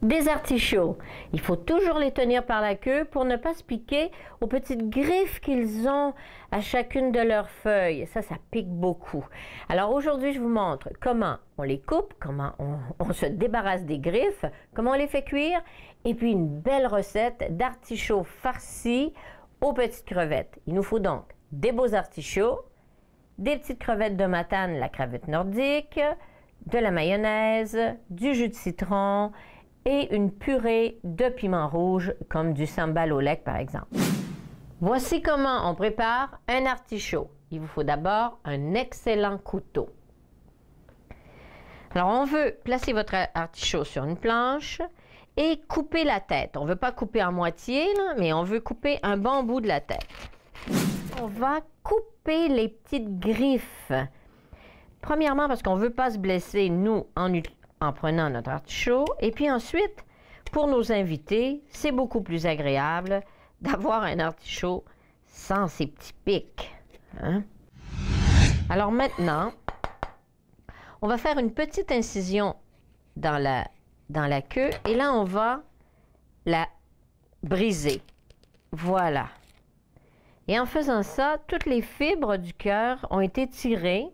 Des artichauts, il faut toujours les tenir par la queue pour ne pas se piquer aux petites griffes qu'ils ont à chacune de leurs feuilles. Ça pique beaucoup. Alors aujourd'hui, je vous montre comment on les coupe, comment on se débarrasse des griffes, comment on les fait cuire, et puis une belle recette d'artichauts farcis aux petites crevettes. Il nous faut donc des beaux artichauts, des petites crevettes de Matane, la crevette nordique, de la mayonnaise, du jus de citron, et une purée de piment rouge, comme du sambal au lait par exemple. Voici comment on prépare un artichaut. Il vous faut d'abord un excellent couteau. Alors on veut placer votre artichaut sur une planche et couper la tête. On ne veut pas couper en moitié, là, mais on veut couper un bon bout de la tête. On va couper les petites griffes. Premièrement parce qu'on ne veut pas se blesser, nous, en prenant notre artichaut. Et puis ensuite, pour nos invités, c'est beaucoup plus agréable d'avoir un artichaut sans ces petits pics. Hein? Alors maintenant, on va faire une petite incision dans la queue et là, on va la briser. Voilà. Et en faisant ça, toutes les fibres du cœur ont été tirées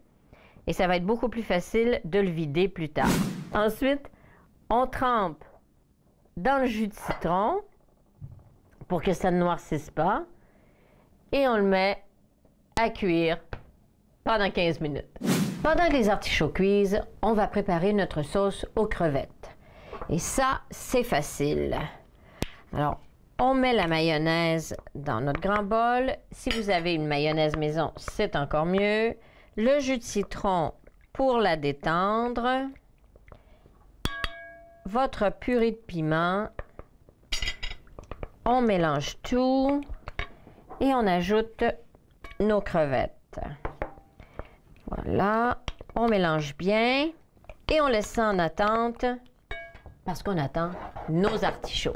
et ça va être beaucoup plus facile de le vider plus tard. Ensuite, on trempe dans le jus de citron pour que ça ne noircisse pas et on le met à cuire pendant 15 minutes. Pendant que les artichauts cuisent, on va préparer notre sauce aux crevettes. Et ça, c'est facile. Alors, on met la mayonnaise dans notre grand bol. Si vous avez une mayonnaise maison, c'est encore mieux. Le jus de citron pour la détendre. Votre purée de piment, on mélange tout et on ajoute nos crevettes. Voilà, on mélange bien et on laisse ça en attente parce qu'on attend nos artichauts.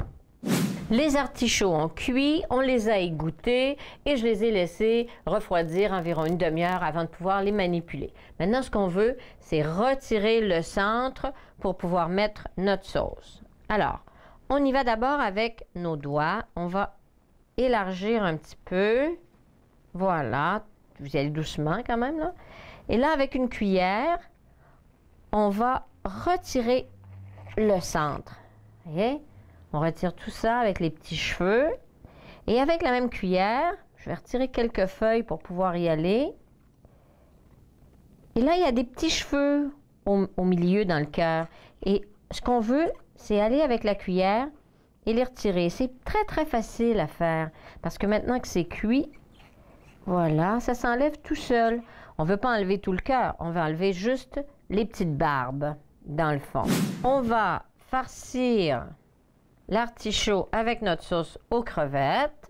Les artichauts ont cuit, on les a égouttés et je les ai laissés refroidir environ une demi-heure avant de pouvoir les manipuler. Maintenant, ce qu'on veut, c'est retirer le centre pour pouvoir mettre notre sauce. Alors, on y va d'abord avec nos doigts. On va élargir un petit peu. Voilà, vous y allez doucement quand même, là. Et là, avec une cuillère, on va retirer le centre. Voyez? On retire tout ça avec les petits cheveux. Et avec la même cuillère, je vais retirer quelques feuilles pour pouvoir y aller. Et là, il y a des petits cheveux au milieu dans le cœur. Et ce qu'on veut, c'est aller avec la cuillère et les retirer. C'est très, très facile à faire. Parce que maintenant que c'est cuit, voilà, ça s'enlève tout seul. On ne veut pas enlever tout le cœur. On va enlever juste les petites barbes dans le fond. On va farcir l'artichaut avec notre sauce aux crevettes.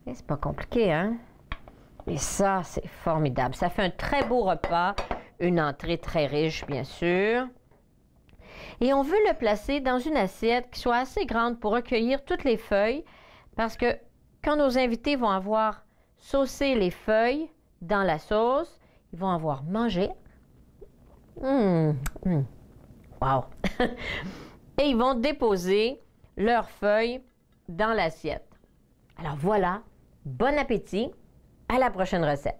Et c'est pas compliqué, hein? Et ça, c'est formidable. Ça fait un très beau repas, une entrée très riche, bien sûr. Et on veut le placer dans une assiette qui soit assez grande pour recueillir toutes les feuilles, parce que quand nos invités vont avoir saucé les feuilles dans la sauce, ils vont avoir mangé. Wow! Et ils vont déposer leurs feuilles dans l'assiette. Alors voilà, bon appétit, à la prochaine recette.